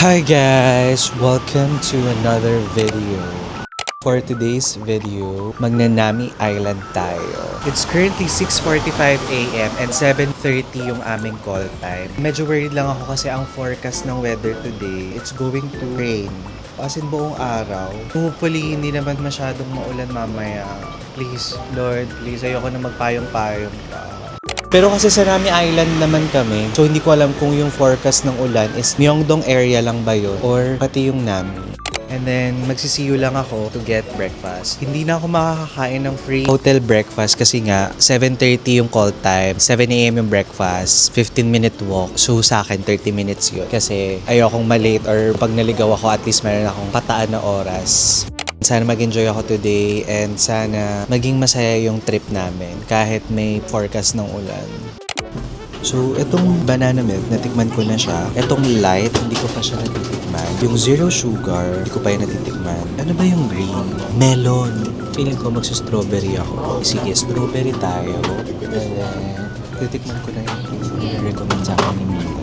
Hi guys! Welcome to another video. For today's video, Magnanami Island tayo. It's currently 6:45 AM and 7:30 yung aming call time. Medyo worried lang ako kasi ang forecast ng weather today, it's going to rain. As in buong araw. Hopefully, hindi naman masyadong maulan mamaya. Please, Lord, please, ayoko na magpayong-payong pa. Pero kasi sa Nami Island naman kami, so hindi ko alam kung yung forecast ng ulan is Myeongdong area lang ba yun or pati yung Nami. And then, magsisiyo lang ako to get breakfast. Hindi na ako makakakain ng free hotel breakfast kasi nga, 7:30 yung call time, 7 AM yung breakfast, 15-minute walk. So, sa akin, 30 minutes yun. Kasi ayokong malate or pag naligaw ako, at least meron akong pataan na oras. Sana mag-enjoy ako today and sana maging masaya yung trip namin kahit may forecast ng ulan. So, itong banana milk, natikman ko na siya. Itong light, hindi ko pa siya natitikman. Yung zero sugar, hindi ko pa yung natitikman. Ano ba yung green? Melon. Feeling ko magsa-strawberry ako. Sige, strawberry tayo. And then, titikman ko na yung recommend sa akin ni Mina.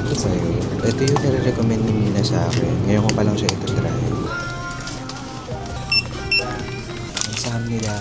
Ito sa'yo. Ito yung nare-recommend ni Mina sa akin. Ngayon ko pa lang siya ito try. Ang saham nila.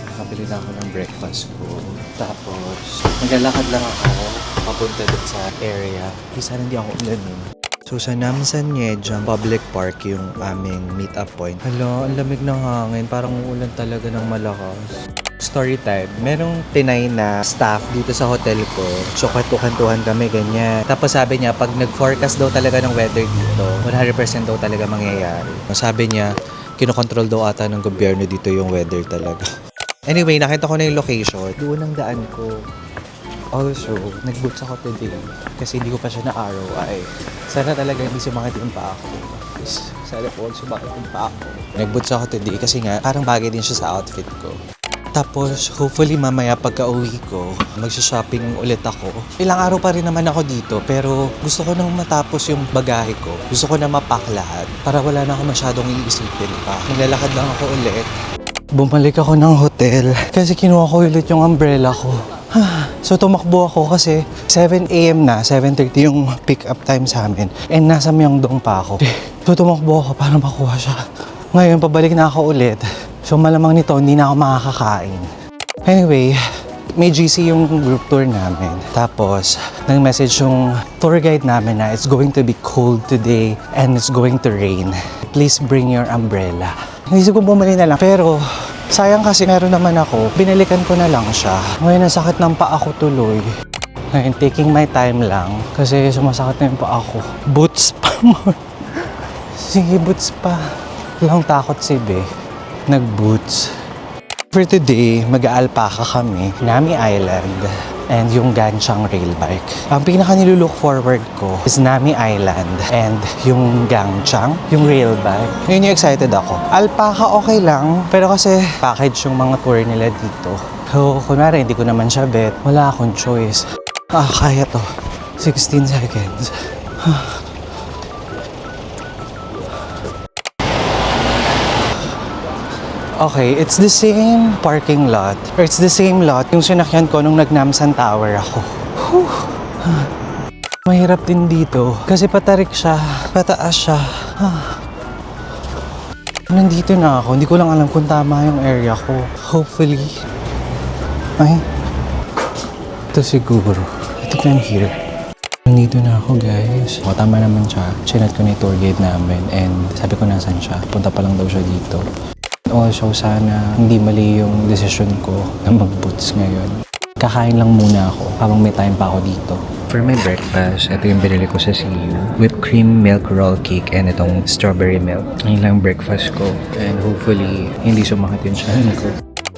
Nakabili na ako ng breakfast ko. Tapos, maglalakad lang ako papunta doon sa area. Sana hindi ako ulanin. So, sa Namsan Nyejang Public Park yung aming meet-up point. Hala, ang lamig ng hangin. Parang uulan talaga ng malakas. Story time. Merong Pinay na staff dito sa hotel ko. So, kwentuhan kami, ganyan. Tapos sabi niya, pag nag-forecast daw talaga ng weather dito, 100% daw talaga mangyayari. Sabi niya, kinokontrol daw ata ng gobyerno dito yung weather talaga. Anyway, nakita ko na yung location. Doon ang daan ko. Also, nag-boots ako today kasi hindi ko pa siya na-ROI. Sana talaga hindi sumakit yung paa ko. Sana po huwag sumakit yung paa ko. Nag-boots ako today kasi nga parang bagay din siya sa outfit ko. Tapos, hopefully mamaya pagka-uwi ko, magsha-shopping ulit ako. Ilang araw pa rin naman ako dito, pero gusto ko nang matapos yung bagahe ko. Gusto ko na mapack lahat para wala na ako masyadong iisipin pa. Naglalakad lang ako ulit. Bumalik ako ng hotel kasi kinuha ko ulit yung umbrella ko. So tumakbo ako kasi 7 AM na, 7:30 yung pick up time sa amin. And nasa Myeongdong pa ako. So tumakbo ako para makuha siya. Ngayon, pabalik na ako ulit. So malamang nito, hindi na ako makakakain. Anyway, may GC yung group tour namin. Tapos, nag-message yung tour guide namin na it's going to be cold today and it's going to rain. Please bring your umbrella. Naisip ko bumili na lang. Pero, sayang kasi meron naman ako. Binalikan ko na lang siya. Ngayon, ang sakit ng paa ko tuloy. Ngayon, taking my time lang. Kasi sumasakit na yung paa ko. Boots pa more. Sige, boots pa. Walang takot si Be. Nag-boots. For today, mag-aalpaka kami. Nami Island. And yung Ganchang rail bike. Ang pinaka nilulook forward ko is Nami Island and yung Ganchang, yung rail bike. Ngayon yung excited ako. Alpaca okay lang, pero kasi package yung mga tour nila dito. So, kunwari, hindi ko naman siya bet. Wala akong choice. Kaya to. 16 seconds. Okay, it's the same parking lot. Or it's the same lot yung sinakyan ko nung nag-Namsan Tower ako. Mahirap din dito kasi patarik siya, pataas siya. Nandito na ako, hindi ko lang alam kung tama yung area ko. Hopefully. Ay, ito siguro. Ito plan here. Nandito na ako guys. Tama naman siya. Chinat ko na yung tour guide namin and sabi ko nasan siya. Punta pa lang daw siya dito. Also, sana hindi mali yung desisyon ko na mag-boots ngayon. Kakain lang muna ako habang may time pa ako dito. For my breakfast, ito yung binili ko sa CU. Whipped cream milk roll cake and itong strawberry milk. Ayun lang breakfast ko. And hopefully, hindi sumakit yung tiyan ko.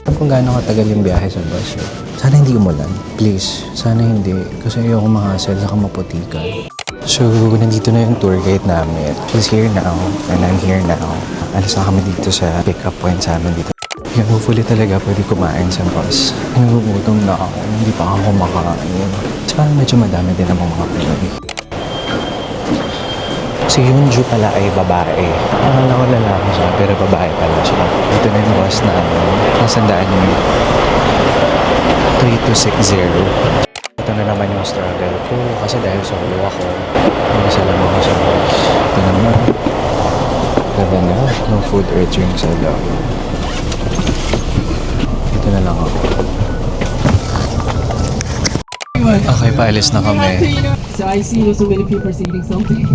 Alam kung gaano katagal yung biyahe sa bus. Sana hindi umulan. Please, sana hindi. Kasi ayoko mahasal saka maputikan. So, nandito na yung tour guide namin. She's here now, and I'm here now. Alis na kami dito sa pick-up point sa amin dito. Yan, hopefully talaga pwede kumain sa bus. Nagugutom na ako, hindi pa ako kumakain. Kasi parang medyo madami din ang mga Pinoy. Si Yunju pala ay babae. Akala ko lalaki siya, pero babae pala siya. Dito na yung bus namin. Nasandaan yung 3260. Ito na naman yung struggle ko kasi dahil solo ako. Mag-isa lang ako sa bus. Ito naman. Ganda na. No food or drinks allowed. Ito na lang ako. Okay, paalis na kami. So I see so many people eating something.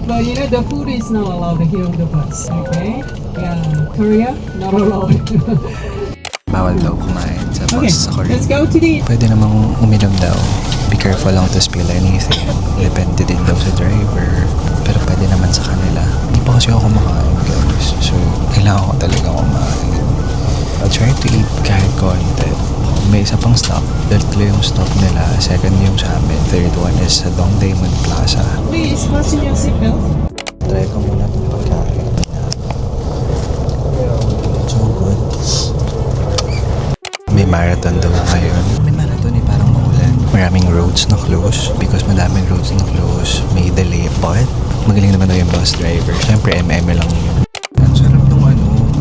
But you know, the food is not allowed here on the bus. Okay? Yeah, Korea, not allowed. Bawal daw kumain sa Okay, bus sa Korea. let's go to the... Pwede namang uminom daw. Be careful lang to spill anything. Depende din daw sa driver. Pero pwede naman sa kanila. Hindi pa kasi ako kumakain, guys. So, kailangan ko talaga kumain. I'll try to eat kahit konti. May isa pang stop. Tatlo yung stop nila. Second yung sa amin. Third one is sa Dongdaemun Plaza. Please fasten your seatbelt. Try ko muna itong pagkain. So good. May marathon daw ngayon. May marathon parang maulan. Maraming roads na close. Because madaming roads na close, may delay. But magaling naman daw yung bus driver. Siyempre, MM lang yun. Ang sarap nung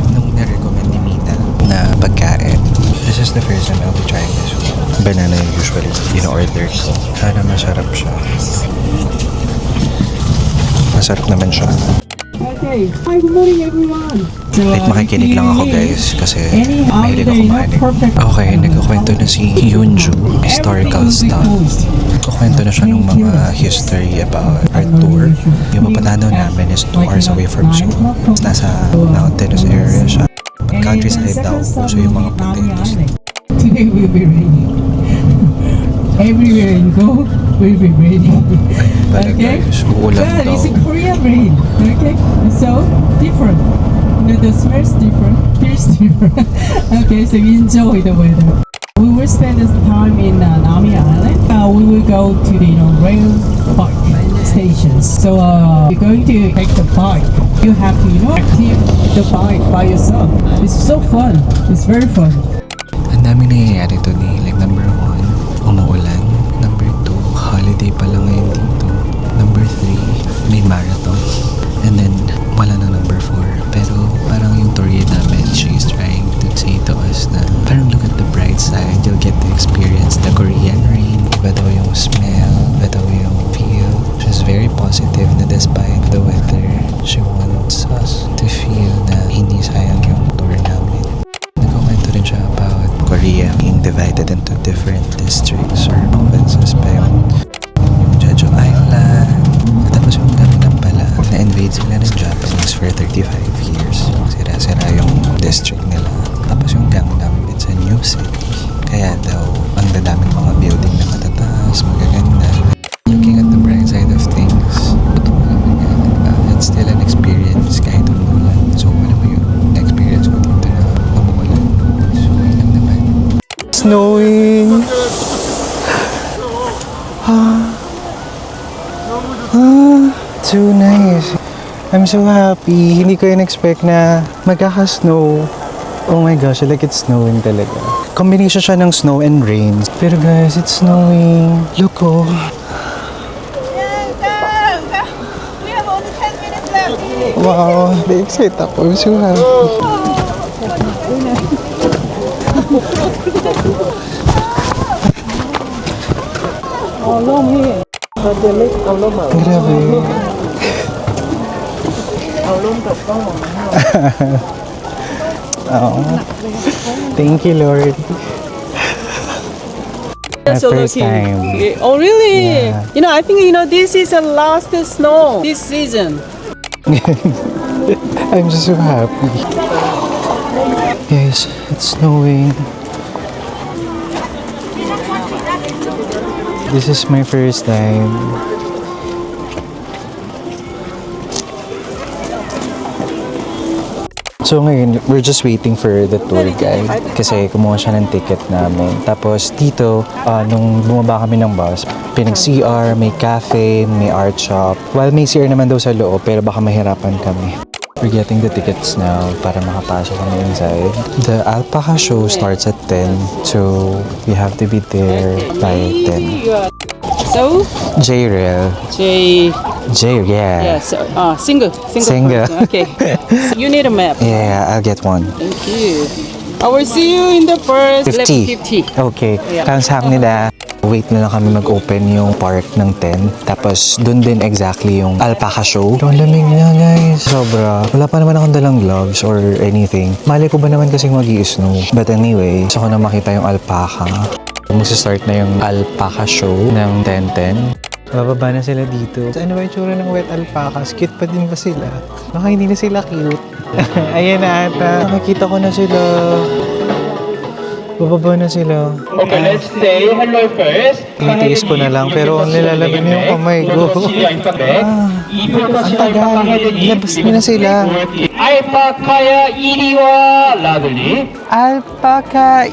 nung na-recommend ni Mina na pagkain. This is the first time I'll be trying this one. Banana yung usually in-order ko. Sana masarap siya. Masarap naman siya. Okay. Hi, good morning everyone. So, Like makikinig lang ako guys kasi mahilig ako makinig. Okay, nagkukwento na si Hyunju, historical stuff. Nagkukwento na siya ng mga history about our tour. Yung papuntahan daw namin is 2 hours away from Seoul. Nasa mountainous area siya. Countryside daw, so yung mga potatoes. Today will be raining. Everywhere you go will be raining. Pala Okay? guys, uulan But daw. it's a Korean rain. Okay? So, different. The smell's different. Feels different. Okay, so enjoy the weather. We will spend this time in Nami Island. We will go to the rail park stations. So you're going to take the bike. You have to active the bike by yourself. It's so fun. It's very fun. Ang dami nangyayari to ni. Like number 1, umuulan. Number 2, holiday pa lang ngayon dito. Number 3, may marathon. And then, wala na number 4. Pero parang yung tour namin, she's trying to say to us na parang look at the bright side. You'll get to experience the Korean rain. Iba daw yung smell. Iba daw yung feel. She's very positive na despite the weather, she wants us to feel na hindi sayang yung tour namin. Nagkomento rin siya about Korea being divided into different districts or provinces pa yun. Yung Jeju Island. Tapos yung Gangnam pala, na-invade sila ng Japanese for 35 years. Sira-sira yung district nila. Tapos yung Gangnam, it's a new city. Kaya daw, ang dadaming mga building na matataas, magaganda. Looking at the bright side of things, it's still an experience kahit umulan. So, alam mo yun, na-experience ko dito na umulan. So, yun lang naman. Snowing! So nice. I'm so happy. Hindi ko in-expect na magkaka-snow. Oh my gosh, like it's snowing talaga. Combination siya ng snow and rain. Pero guys, it's snowing. Look oh. We have only 10 minutes left. Wow, na-excite ako. I'm so happy. Grabe. Oh. Thank you, Lord. My So first lucky. time. Oh, really? Yeah. I think, this is the last snow this season. I'm just so happy. Guys, it's snowing. This is my first time. So ngayon, we're just waiting for the tour guide kasi kumuha siya ng ticket namin. Tapos dito, nung bumaba kami ng bus, pinag-CR, may cafe, may art shop. While may CR naman daw sa loob, pero baka mahirapan kami. We're getting the tickets now para makapasok kami inside. The alpaca show starts at 10, so we have to be there by 10. So, J-Rail. Yeah. yes, single. Single. person. Okay. You need a map. Yeah, I'll get one. Thank you. I will see you in the first 50. level 50. Okay, Yeah. 감사합니다. wait na lang kami mag-open yung park ng 10. Tapos, dun din exactly yung alpaca show. Pero ang lamig niya, guys. Sobra. Wala pa naman akong dalang gloves or anything. Mali ko ba naman kasing mag-i-snow. But anyway, gusto ko na makita yung alpaca. Magsa-start na yung alpaca show ng 10:10. Bababa na sila dito. Ano ba yung tsura ng wet alpacas? Cute pa din ba sila? Baka hindi na sila cute. Ayan na ata. Nakikita ko na sila. Bababa na sila. Okay, let's say hello first. Tinitiis ko na lang pero nilalamig na yung kamay ko. Ang tagal. Labas na sila. 알파카야 이리 와 라들리. Alpaca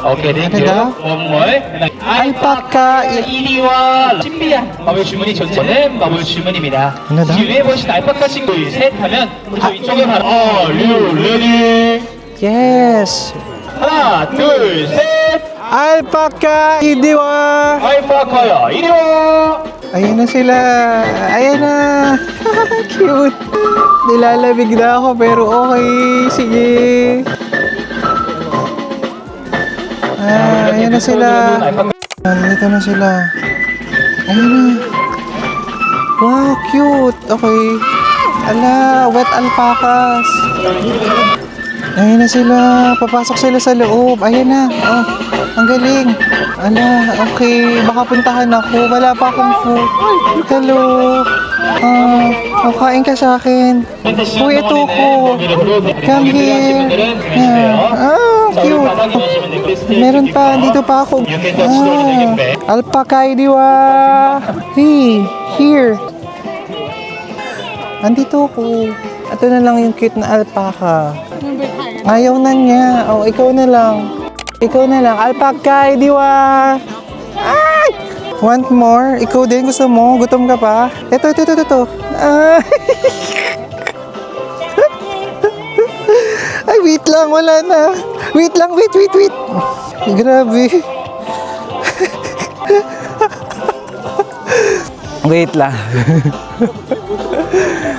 오케이, 땡큐. 다w? One more. 알파카 이리 와. 신비야. 마블 주문이 전체는 마블 주문입니다. 하나 더? 뒤에 보신 알파카 친구 셋 하면 저 이쪽에 바로 Are you ready? Yes! 하나, 둘, 셋. Alpaca idiwa! 알파카야 이리 와. Ayan na sila. Ayan na. Cute. Nilalamig na ako pero okay. Sige. Ayan na sila. Nandito na sila. Ayan na. Wow, cute. Okay. Ala, wet alpacas. Ayan na sila. Papasok sila sa loob. Ayan na. Oh, ang galing. Ala, okay. Baka puntahan ako. Wala pa akong food. Hello. Kain ka sa akin. Uy, ito ko. Come here. Cute. Meron pa. Dito pa ako. Alpaca diwa. Hey, here. Andito ko. Ito na lang yung cute na alpaca. Ayaw na niya. Oh, ikaw na lang. Ikaw na lang. Alpaca diwa. Ay! Want more? Ikaw din, gusto mo? Gutom ka pa? Ito. Ay, Ay wait lang, wala na. Wait lang, wait. Grabe. Wait lang.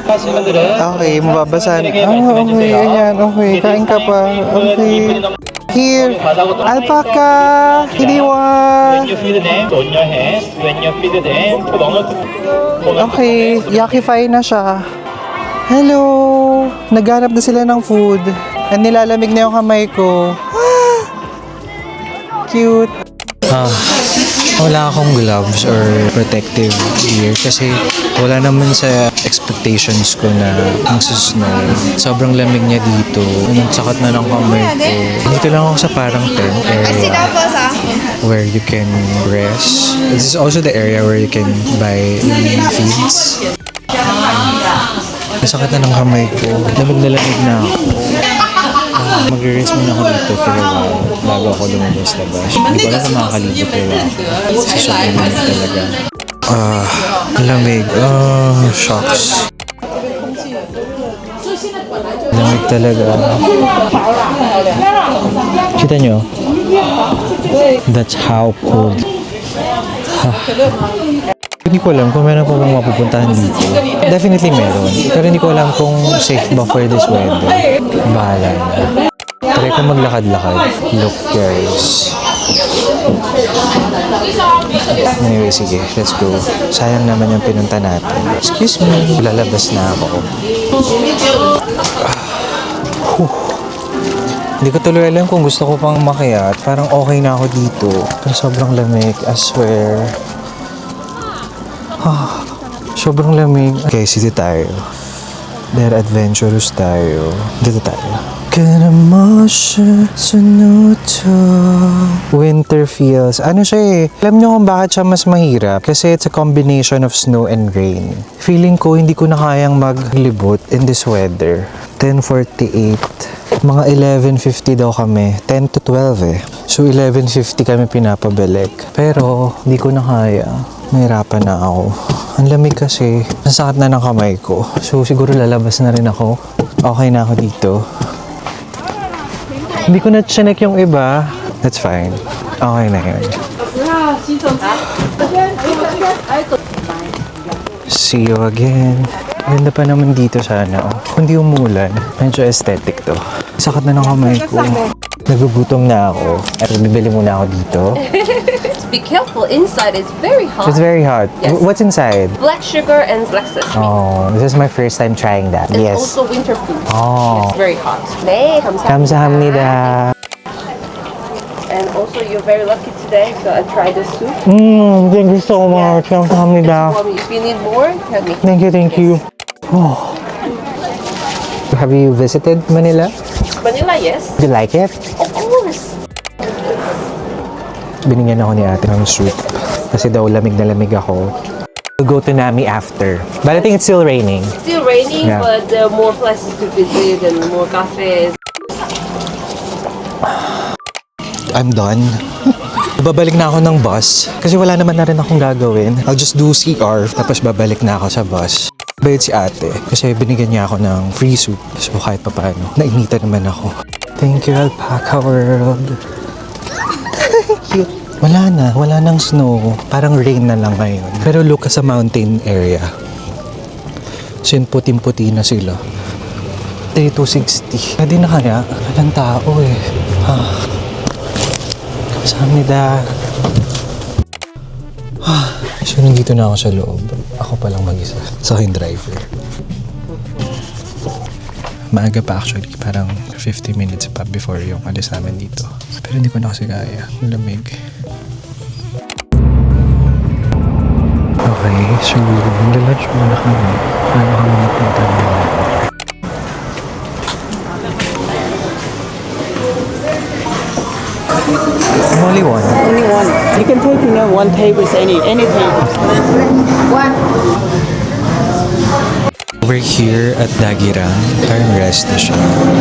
Okay, mababasa na. Okay, ayan, okay. Kain ka pa. Okay. Here, alpaca, iniwa. When you feed them, on your hands. When you feed them, put on your Okay, yakify na siya. Hello! Naghanap na sila ng food. At nilalamig na yung kamay ko. Cute. Wala akong gloves or protective gear kasi wala naman sa expectations ko na magsusnow. Sobrang lamig niya dito. Ang sakat na ng kamay ko. Dito lang ako sa parang tent area where you can rest. This is also the area where you can buy feeds. Masakit na ng kamay ko. Lamig na ako. Mag-rest muna ako dito for a while bago ako lumabas-labas. Hindi ko alam kung makakalibot nila ako. Sa sobrang lamig talaga. Lamig. Shocks. Lamig talaga. Kita nyo? That's how cold. Hindi ko alam kung meron pa bang mapupuntahan dito. Definitely meron. Pero hindi ko alam kung safe ba for this weather. Bahala na. Try ko maglakad-lakad. Look guys. Anyway, sige. Let's go. Sayang naman yung pinunta natin. Excuse me. Lalabas na ako. Hindi ko tuloy alam kung gusto ko pang umakyat. Parang okay na ako dito. Pero sobrang lamig. I swear. Sobrang lamig. Okay, dito tayo. Dahil adventurous tayo. Dito tayo. Winter feels. Ano siya eh. Alam nyo kung bakit siya mas mahirap? Kasi it's a combination of snow and rain. Feeling ko hindi ko na kayang maglibot in this weather. 10:48. Mga 11:50 daw kami. 10 to 12 eh. So 11:50 kami pinapabalik. Pero hindi ko na kaya. Mahirapan na ako. Ang lamig kasi. Nasakit na ng kamay ko. So siguro lalabas na rin ako. Okay na ako dito. Hindi ko na chinek yung iba. That's fine. Okay na yun. See you again. Ganda pa naman dito sana. Oh. Kung di umulan, medyo aesthetic to. Sakit na ng kamay ko. Nagugutom na ako. At bibili muna ako dito. Be careful, inside it's very hot. It's very hot. Yes. What's inside? Black sugar and black sesame. Oh, this is my first time trying that. It's Yes. also winter food. Oh. It's very hot. 네, 감사합니다. 감사합니다. And also, you're very lucky today, so I tried this soup. Thank you so much. 감사합니다. If you need more, tell me. Thank you. Oh. Have you visited Manila? Vanilla, yes. Do you like it? Of course. Binigyan ako ni ate ng soup. Kasi daw lamig na lamig ako. We'll go to Nami after. But I think it's still raining. Still raining, Yeah. but there are more places to visit and more cafes. I'm done. Babalik na ako ng bus. Kasi wala naman na rin akong gagawin. I'll just do CR. Tapos babalik na ako sa bus. Bayad si ate. Kasi binigyan niya ako ng free soup. So kahit pa paano, nainitan naman ako. Thank you, Alpaca World. Cute. Wala na. Wala nang snow. Parang rain na lang ngayon. Pero look sa mountain area. So yun, puting-puti na sila. 3260. Pwede na kaya? Walang tao eh. Kamsahamnida. So nandito na ako sa loob. Ako palang mag-isa. Sa aking driver. Maaga pa actually. Parang 50 minutes pa before yung alis namin dito. Pero hindi ko na kasi kaya. Malamig. Okay, so mag-lunch muna kami. Paano kami napunta na? Only one. Only one. You can take, one table is any table. We're here at Dagirang. Parang rest na siya.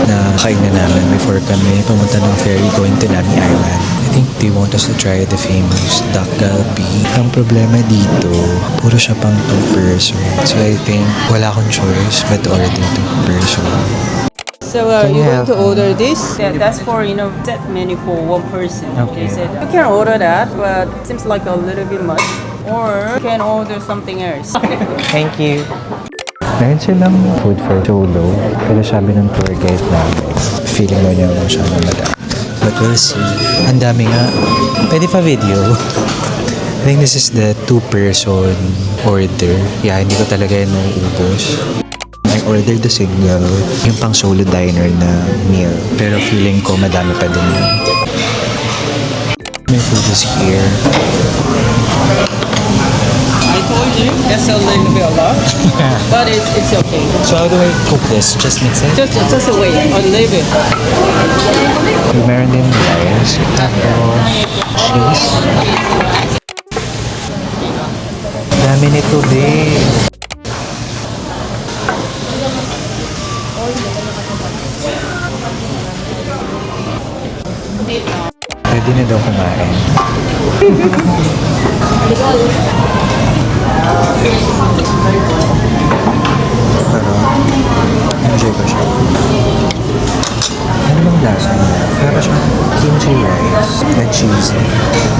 Nakakain na namin before kami pumunta ng ferry going to Nami Island. I think they want us to try the famous duck galbi. Ang problema dito, puro siya pang 2 person. So I think wala akong choice but to order 2 person. So Can you you're going have- to order this? Yeah, that's for set menu for one person. Okay. They said you can order that, but it seems like a little bit much. Or you can order something else. Thank you. Meron silang food for solo. Pero sabi ng tour guide namin, feeling mo niya siya na madami. But we'll see. Ang dami nga. Pwede pa video. I think this is the 2-person order. Yeah, hindi ko talaga yun ubos. I ordered the single, yung pang solo diner na meal. Pero feeling ko madami pa din yun. My food is here. I told you that's a little bit a lot, but it's okay. So how do I cook this? Just mix it? Just wait a little bit. Meron din rice, tapos cheese. Dami nito din. Pwede na daw kumain. Pero, enjoy ko siya. Ano bang lasa niya? Pero siya kimchi rice na cheesy.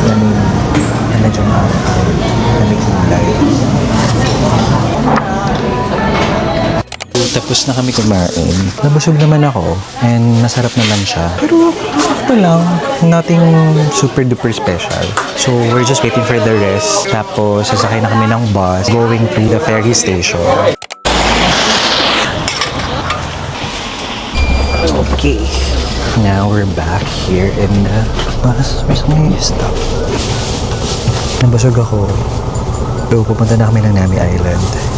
Na medyo maapay. Na may kulay. Tapos na kami kumain. Nabusog naman ako. And masarap naman siya. Pero sakto lang. Nothing super duper special. So we're just waiting for the rest. Tapos sasakay na kami ng bus going to the ferry station. Okay. Now we're back here in the bus. Where's my stuff? Nabusog ako. So pupunta na kami ng Nami Island.